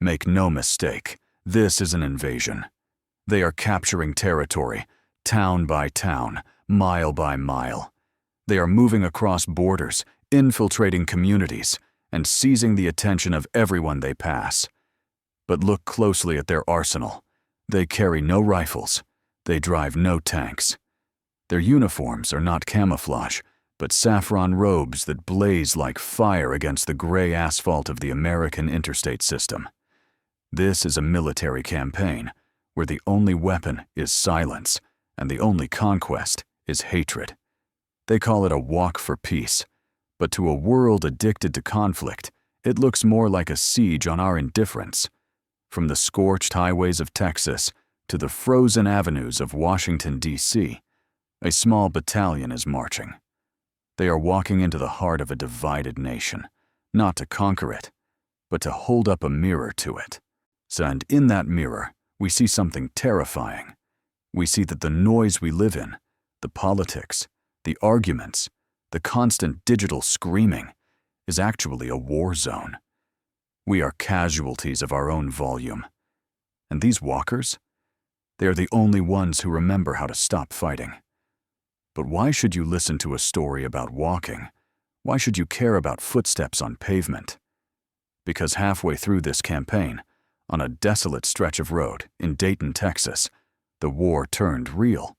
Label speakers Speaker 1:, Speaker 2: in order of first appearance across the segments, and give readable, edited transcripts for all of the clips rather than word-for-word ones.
Speaker 1: Make no mistake, this is an invasion. They are capturing territory, town by town, mile by mile. They are moving across borders, infiltrating communities, and seizing the attention of everyone they pass. But look closely at their arsenal. They carry no rifles. They drive no tanks. Their uniforms are not camouflage, but saffron robes that blaze like fire against the gray asphalt of the American interstate system. This is a military campaign where the only weapon is silence and the only conquest is hatred. They call it a walk for peace, but to a world addicted to conflict, it looks more like a siege on our indifference. From the scorched highways of Texas to the frozen avenues of Washington, D.C., a small battalion is marching. They are walking into the heart of a divided nation, not to conquer it, but to hold up a mirror to it. And in that mirror, we see something terrifying. We see that the noise we live in, the politics, the arguments, the constant digital screaming, is actually a war zone. We are casualties of our own volume. And these walkers? They are the only ones who remember how to stop fighting. But why should you listen to a story about walking? Why should you care about footsteps on pavement? Because halfway through this campaign, on a desolate stretch of road in Dayton, Texas, the war turned real.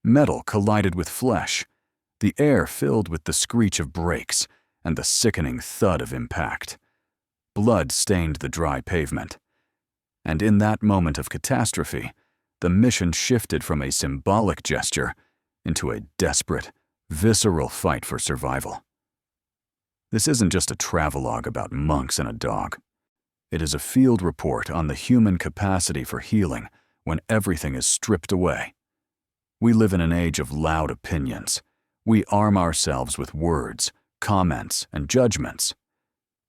Speaker 1: Metal collided with flesh, the air filled with the screech of brakes and the sickening thud of impact. Blood stained the dry pavement. And in that moment of catastrophe, the mission shifted from a symbolic gesture into a desperate, visceral fight for survival. This isn't just a travelogue about monks and a dog. It is a field report on the human capacity for healing when everything is stripped away. We live in an age of loud opinions. We arm ourselves with words, comments, and judgments.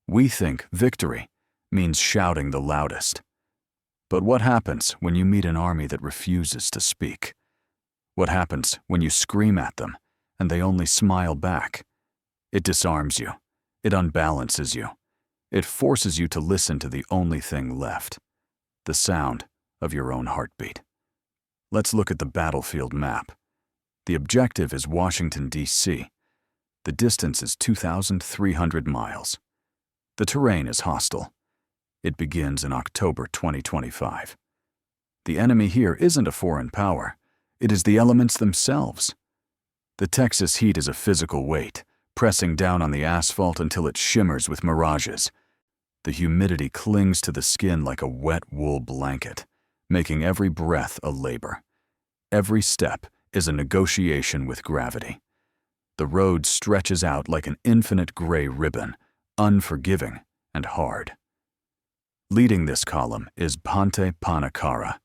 Speaker 1: We think victory means shouting the loudest. But what happens when you meet an army that refuses to speak? What happens when you scream at them and they only smile back? It disarms you. It unbalances you. It forces you to listen to the only thing left, the sound of your own heartbeat. Let's look at the battlefield map. The objective is Washington, D.C. The distance is 2,300 miles. The terrain is hostile. It begins in October 2025. The enemy here isn't a foreign power. It is the elements themselves. The Texas heat is a physical weight, pressing down on the asphalt until it shimmers with mirages. The humidity clings to the skin like a wet wool blanket, making every breath a labor. Every step is a negotiation with gravity. The road stretches out like an infinite gray ribbon, unforgiving and hard. Leading this column is Bhante Panakara.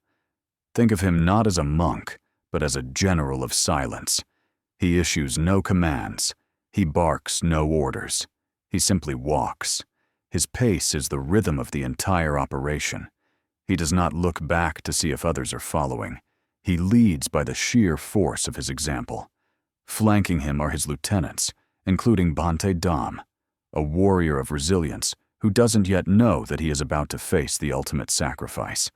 Speaker 1: Think of him not as a monk, but as a general of silence. He issues no commands. He barks no orders. He simply walks. His pace is the rhythm of the entire operation. He does not look back to see if others are following. He leads by the sheer force of his example. Flanking him are his lieutenants, including Bhante Dam, a warrior of resilience who doesn't yet know that he is about to face the ultimate sacrifice.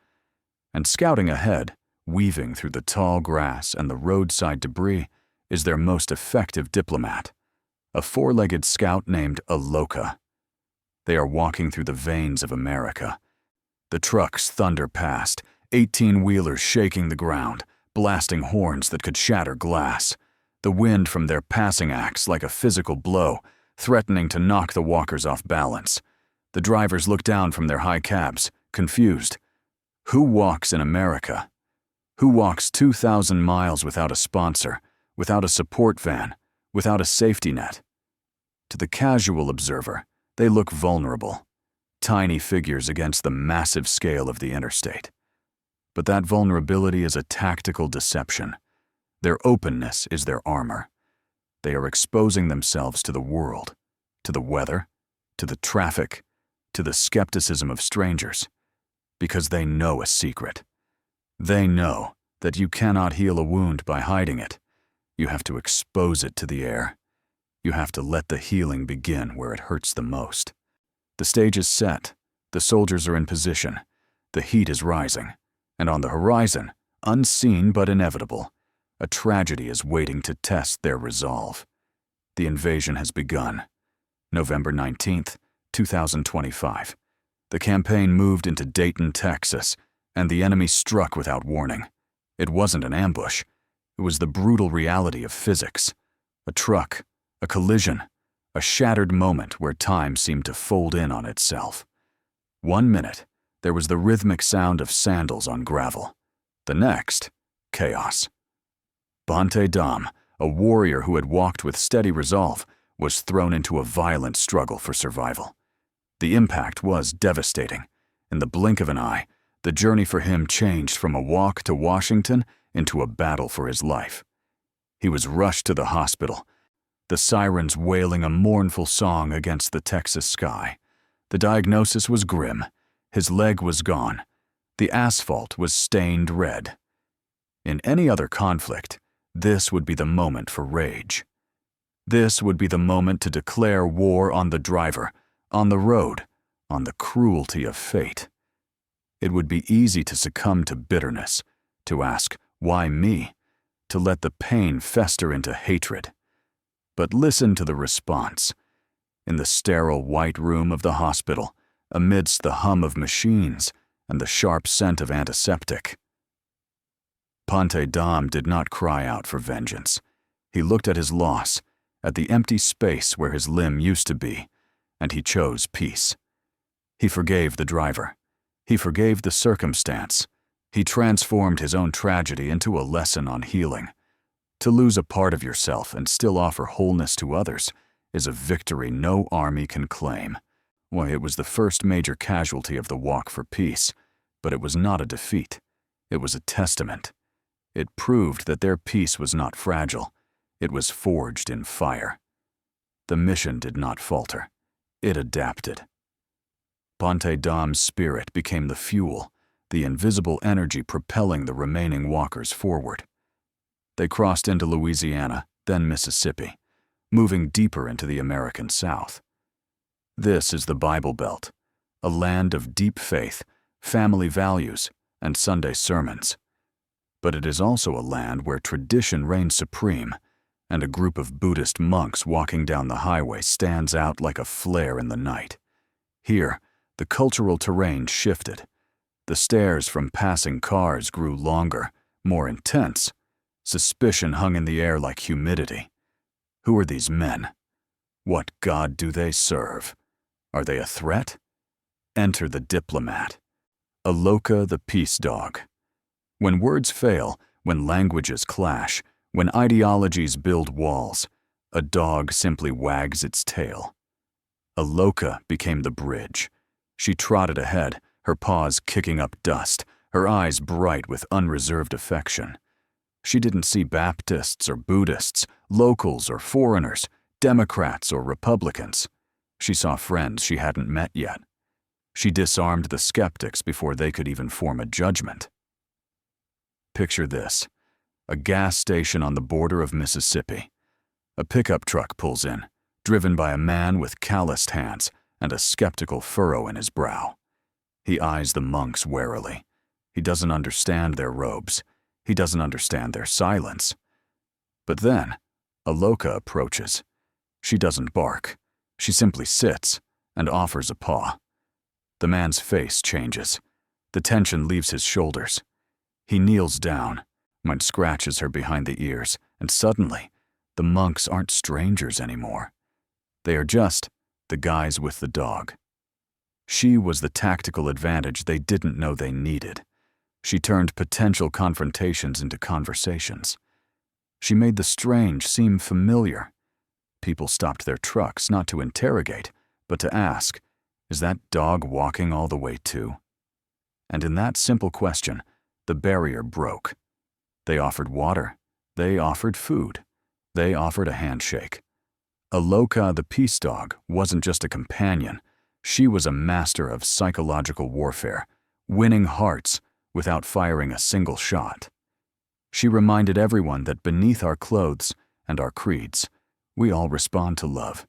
Speaker 1: And scouting ahead, weaving through the tall grass and the roadside debris, is their most effective diplomat, a four-legged scout named Aloka. They are walking through the veins of America. The trucks thunder past, 18-wheelers shaking the ground, blasting horns that could shatter glass. The wind from their passing acts like a physical blow, threatening to knock the walkers off balance. The drivers look down from their high cabs, confused. Who walks in America? Who walks 2,000 miles without a sponsor, without a support van, without a safety net? To the casual observer, they look vulnerable, tiny figures against the massive scale of the interstate. But that vulnerability is a tactical deception. Their openness is their armor. They are exposing themselves to the world, to the weather, to the traffic, to the skepticism of strangers, because they know a secret. They know that you cannot heal a wound by hiding it. You have to expose it to the air. You have to let the healing begin where it hurts the most. The stage is set. The soldiers are in position. The heat is rising. And on the horizon, unseen but inevitable, a tragedy is waiting to test their resolve. The invasion has begun. November 19th, 2025. The campaign moved into Dayton, Texas, and the enemy struck without warning. It wasn't an ambush. It was the brutal reality of physics. A truck, a collision, a shattered moment where time seemed to fold in on itself. 1 minute, there was the rhythmic sound of sandals on gravel. The next, chaos. Bante Dam, a warrior who had walked with steady resolve, was thrown into a violent struggle for survival. The impact was devastating. In the blink of an eye, the journey for him changed from a walk to Washington into a battle for his life. He was rushed to the hospital, the sirens wailing a mournful song against the Texas sky. The diagnosis was grim. His leg was gone. The asphalt was stained red. In any other conflict, this would be the moment for rage. This would be the moment to declare war on the driver, on the road, on the cruelty of fate. It would be easy to succumb to bitterness, to ask, why me? To let the pain fester into hatred. But listen to the response. In the sterile white room of the hospital, amidst the hum of machines and the sharp scent of antiseptic, Bante Dam did not cry out for vengeance. He looked at his loss, at the empty space where his limb used to be, and he chose peace. He forgave the driver. He forgave the circumstance. He transformed his own tragedy into a lesson on healing. To lose a part of yourself and still offer wholeness to others is a victory no army can claim. Why, it was the first major casualty of the walk for peace, but it was not a defeat. It was a testament. It proved that their peace was not fragile. It was forged in fire. The mission did not falter. It adapted. Bante Dam's spirit became the fuel, the invisible energy propelling the remaining walkers forward. They crossed into Louisiana, then Mississippi, moving deeper into the American South. This is the Bible Belt, a land of deep faith, family values, and Sunday sermons. But it is also a land where tradition reigns supreme, and a group of Buddhist monks walking down the highway stands out like a flare in the night. Here, the cultural terrain shifted. The stares from passing cars grew longer, more intense. Suspicion hung in the air like humidity. Who are these men? What God do they serve? Are they a threat? Enter the diplomat. Aloka the peace dog. When words fail, when languages clash, when ideologies build walls, a dog simply wags its tail. Aloka became the bridge. She trotted ahead, her paws kicking up dust, her eyes bright with unreserved affection. She didn't see Baptists or Buddhists, locals or foreigners, Democrats or Republicans. She saw friends she hadn't met yet. She disarmed the skeptics before they could even form a judgment. Picture this: a gas station on the border of Mississippi. A pickup truck pulls in, driven by a man with calloused hands and a skeptical furrow in his brow. He eyes the monks warily. He doesn't understand their robes. He doesn't understand their silence. But then, Aloka approaches. She doesn't bark. She simply sits and offers a paw. The man's face changes. The tension leaves his shoulders. He kneels down, and scratches her behind the ears, and suddenly, the monks aren't strangers anymore. They are just the guys with the dog. She was the tactical advantage they didn't know they needed. She turned potential confrontations into conversations. She made the strange seem familiar. People stopped their trucks not to interrogate, but to ask, is that dog walking all the way too? And in that simple question, the barrier broke. They offered water. They offered food. They offered a handshake. Aloka the peace dog wasn't just a companion. She was a master of psychological warfare, winning hearts without firing a single shot. She reminded everyone that beneath our clothes and our creeds, we all respond to love.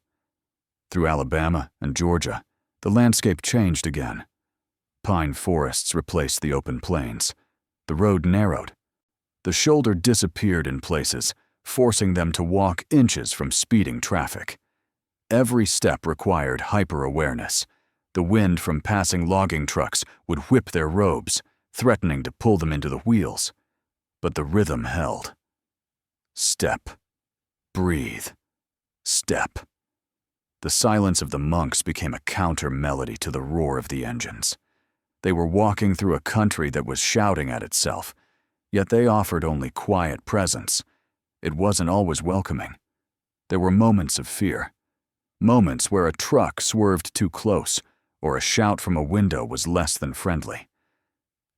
Speaker 1: Through Alabama and Georgia, the landscape changed again. Pine forests replaced the open plains. The road narrowed. The shoulder disappeared in places, forcing them to walk inches from speeding traffic. Every step required hyper-awareness. The wind from passing logging trucks would whip their robes, threatening to pull them into the wheels. But the rhythm held. Step. Breathe. Step. The silence of the monks became a counter-melody to the roar of the engines. They were walking through a country that was shouting at itself, yet they offered only quiet presence. It wasn't always welcoming. There were moments of fear. Moments where a truck swerved too close, or a shout from a window was less than friendly.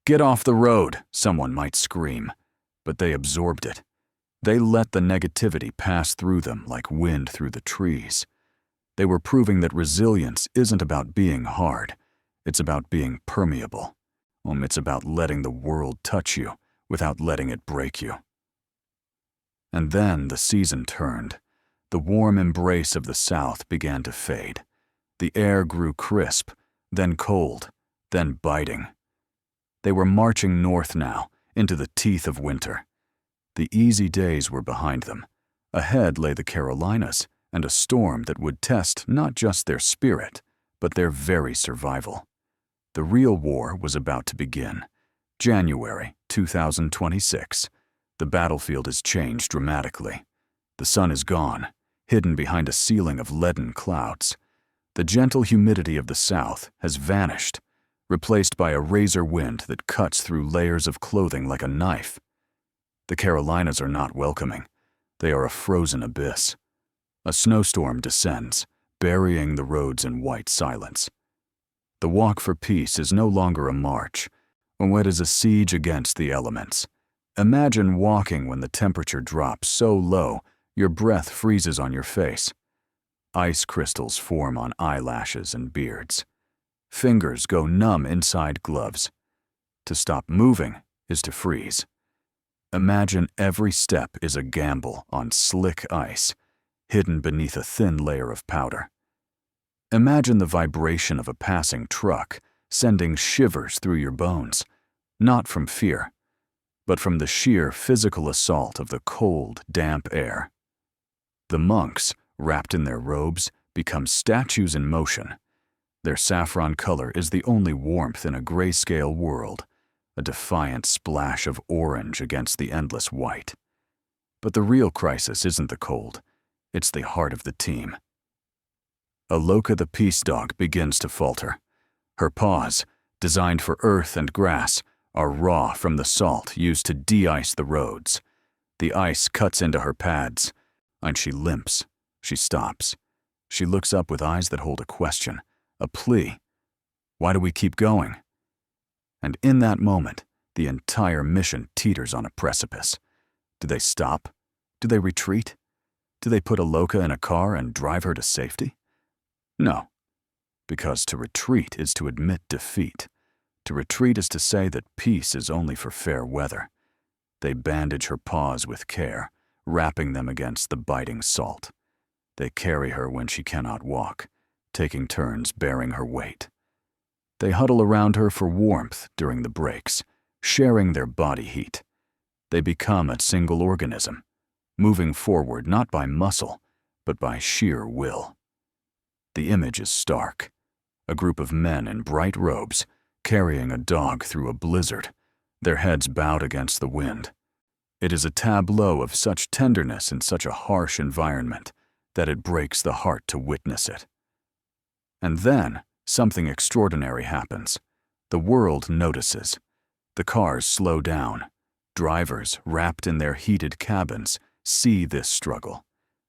Speaker 1: "Get off the road," someone might scream, but they absorbed it. They let the negativity pass through them like wind through the trees. They were proving that resilience isn't about being hard. It's about being permeable. It's about letting the world touch you without letting it break you. And then the season turned. The warm embrace of the South began to fade. The air grew crisp, then cold, then biting. They were marching north now, into the teeth of winter. The easy days were behind them. Ahead lay the Carolinas, and a storm that would test not just their spirit, but their very survival. The real war was about to begin. January 2026. The battlefield has changed dramatically. The sun is gone, hidden behind a ceiling of leaden clouds. The gentle humidity of the South has vanished, replaced by a razor wind that cuts through layers of clothing like a knife. The Carolinas are not welcoming. They are a frozen abyss. A snowstorm descends, burying the roads in white silence. The walk for peace is no longer a march, it is a siege against the elements. Imagine walking when the temperature drops so low your breath freezes on your face. Ice crystals form on eyelashes and beards. Fingers go numb inside gloves. To stop moving is to freeze. Imagine every step is a gamble on slick ice, hidden beneath a thin layer of powder. Imagine the vibration of a passing truck, sending shivers through your bones, not from fear, but from the sheer physical assault of the cold, damp air. The monks, wrapped in their robes, become statues in motion. Their saffron color is the only warmth in a grayscale world, a defiant splash of orange against the endless white. But the real crisis isn't the cold, it's the heart of the team. Aloka the peace dog begins to falter. Her paws, designed for earth and grass, are raw from the salt used to de-ice the roads. The ice cuts into her pads, and she limps. She stops. She looks up with eyes that hold a question, a plea. Why do we keep going? And in that moment, the entire mission teeters on a precipice. Do they stop? Do they retreat? Do they put Aloka in a car and drive her to safety? No, because to retreat is to admit defeat. To retreat is to say that peace is only for fair weather. They bandage her paws with care, wrapping them against the biting salt. They carry her when she cannot walk, taking turns bearing her weight. They huddle around her for warmth during the breaks, sharing their body heat. They become a single organism, moving forward not by muscle, but by sheer will. The image is stark. A group of men in bright robes, carrying a dog through a blizzard, their heads bowed against the wind. It is a tableau of such tenderness in such a harsh environment that it breaks the heart to witness it. And then, something extraordinary happens. The world notices. The cars slow down. Drivers, wrapped in their heated cabins, see this struggle.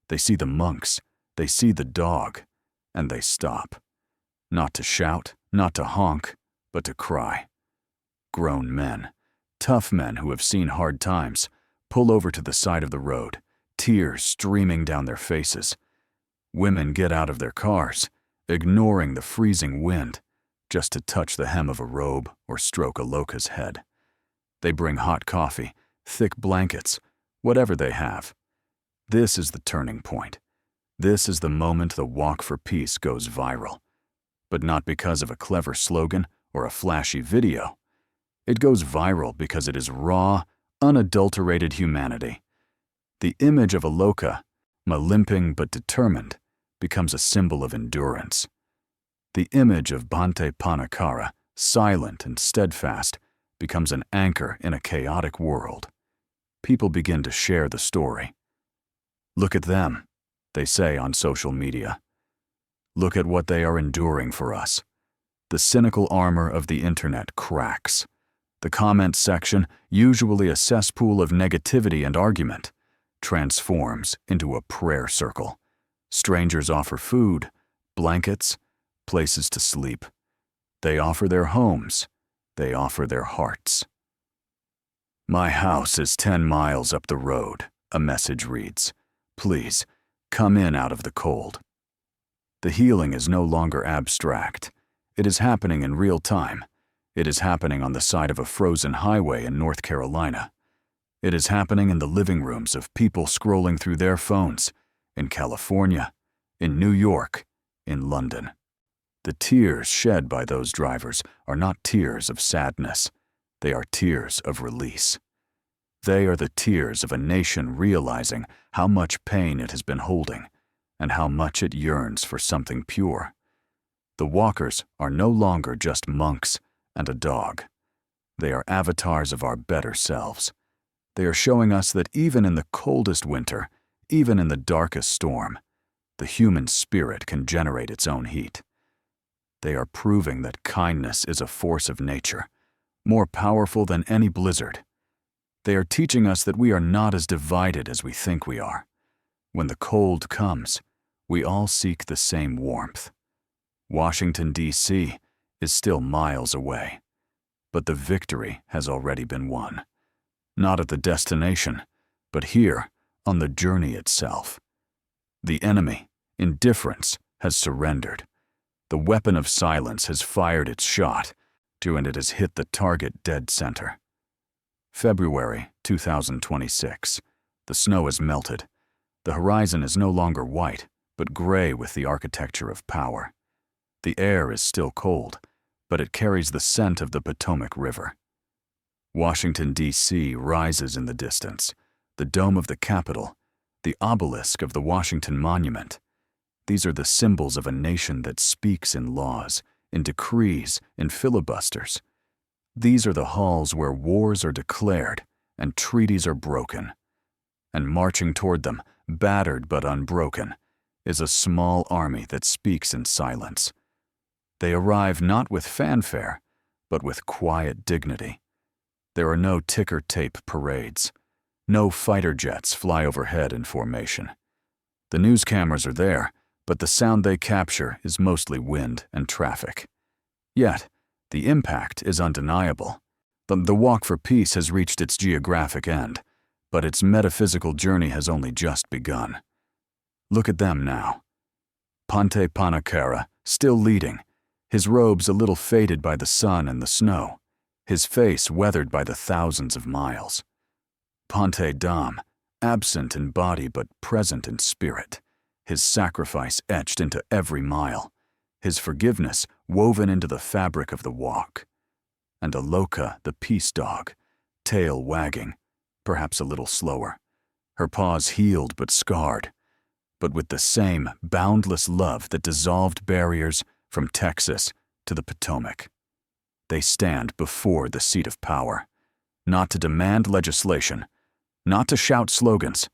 Speaker 1: They see the monks. They see the dog. And they stop. Not to shout, not to honk, but to cry. Grown men, tough men who have seen hard times, pull over to the side of the road, tears streaming down their faces. Women get out of their cars, ignoring the freezing wind, just to touch the hem of a robe or stroke Aloka's head. They bring hot coffee, thick blankets, whatever they have. This is the turning point. This is the moment the Walk for Peace goes viral. But not because of a clever slogan or a flashy video. It goes viral because it is raw, unadulterated humanity. The image of Aloka, limping but determined, becomes a symbol of endurance. The image of Bhante Panakara, silent and steadfast, becomes an anchor in a chaotic world. People begin to share the story. "Look at them," they say on social media. "Look at what they are enduring for us." The cynical armor of the internet cracks. The comment section, usually a cesspool of negativity and argument, transforms into a prayer circle. Strangers offer food, blankets, places to sleep. They offer their homes. They offer their hearts. "My house is 10 miles up the road," a message reads. "Please, come in out of the cold." The healing is no longer abstract. It is happening in real time. It is happening on the side of a frozen highway in North Carolina. It is happening in the living rooms of people scrolling through their phones, in California, in New York, in London. The tears shed by those drivers are not tears of sadness. They are tears of release. They are the tears of a nation realizing how much pain it has been holding and how much it yearns for something pure. The walkers are no longer just monks and a dog. They are avatars of our better selves. They are showing us that even in the coldest winter, even in the darkest storm, the human spirit can generate its own heat. They are proving that kindness is a force of nature, more powerful than any blizzard. They are teaching us that we are not as divided as we think we are. When the cold comes, we all seek the same warmth. Washington, D.C. is still miles away, but the victory has already been won. Not at the destination, but here, on the journey itself. The enemy, indifference, has surrendered. The weapon of silence has fired its shot, and it has hit the target dead center. February 2026. The snow has melted. The horizon is no longer white, but gray with the architecture of power. The air is still cold, but it carries the scent of the Potomac River. Washington, D.C. rises in the distance, the dome of the Capitol, the obelisk of the Washington Monument. These are the symbols of a nation that speaks in laws, in decrees, in filibusters. These are the halls where wars are declared and treaties are broken. And marching toward them, battered but unbroken, is a small army that speaks in silence. They arrive not with fanfare, but with quiet dignity. There are no ticker-tape parades. No fighter jets fly overhead in formation. The news cameras are there, but the sound they capture is mostly wind and traffic. Yet, the impact is undeniable. The walk for peace has reached its geographic end, but its metaphysical journey has only just begun. Look at them now. Bhante Panakara, still leading, his robes a little faded by the sun and the snow, his face weathered by the thousands of miles. Bhante Dham, absent in body but present in spirit, his sacrifice etched into every mile, his forgiveness woven into the fabric of the walk. And Aloka, the peace dog, tail wagging, perhaps a little slower, her paws healed but scarred, but with the same boundless love that dissolved barriers from Texas to the Potomac. They stand before the seat of power, not to demand legislation, not to shout slogans,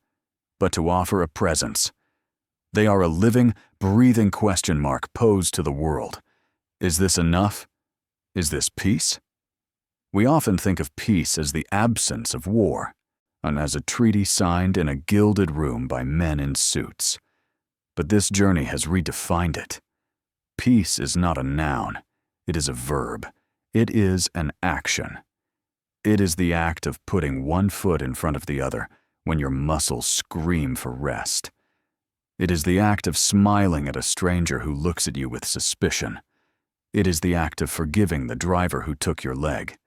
Speaker 1: but to offer a presence. They are a living, breathing question mark posed to the world. Is this enough? Is this peace? We often think of peace as the absence of war, and as a treaty signed in a gilded room by men in suits. But this journey has redefined it. Peace is not a noun, it is a verb. It is an action. It is the act of putting one foot in front of the other when your muscles scream for rest. It is the act of smiling at a stranger who looks at you with suspicion. It is the act of forgiving the driver who took your leg.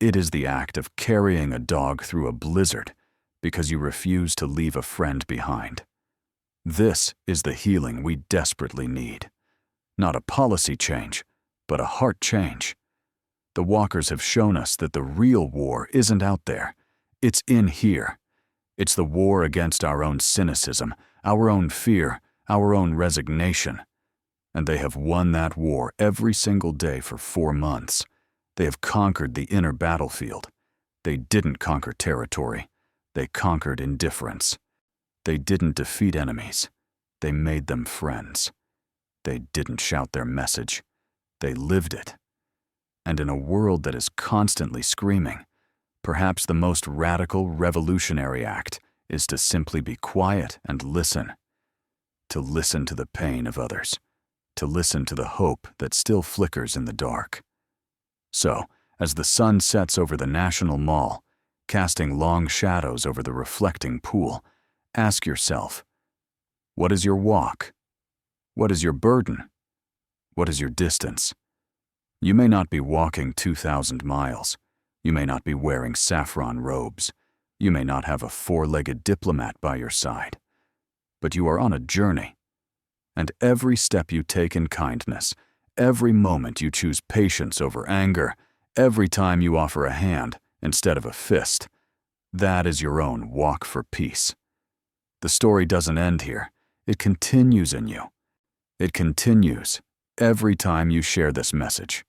Speaker 1: It is the act of carrying a dog through a blizzard because you refuse to leave a friend behind. This is the healing we desperately need. Not a policy change, but a heart change. The walkers have shown us that the real war isn't out there. It's in here. It's the war against our own cynicism, our own fear, our own resignation. And they have won that war every single day for 4 months. They have conquered the inner battlefield. They didn't conquer territory. They conquered indifference. They didn't defeat enemies. They made them friends. They didn't shout their message. They lived it. And in a world that is constantly screaming, perhaps the most radical revolutionary act is to simply be quiet and listen. To listen to the pain of others. To listen to the hope that still flickers in the dark. So, as the sun sets over the National Mall, casting long shadows over the reflecting pool, ask yourself, what is your walk? What is your burden? What is your distance? You may not be walking 2,000 miles. You may not be wearing saffron robes. You may not have a 4-legged diplomat by your side. But you are on a journey. And every step you take in kindness, every moment you choose patience over anger, every time you offer a hand instead of a fist, that is your own walk for peace. The story doesn't end here. It continues in you. It continues every time you share this message.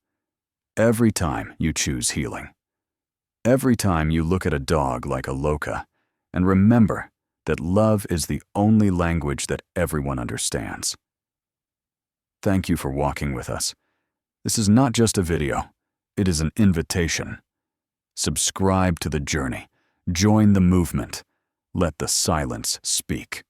Speaker 1: Every time you choose healing. Every time you look at a dog like Aloka and remember that love is the only language that everyone understands. Thank you for walking with us. This is not just a video. It is an invitation. Subscribe to the journey. Join the movement. Let the silence speak.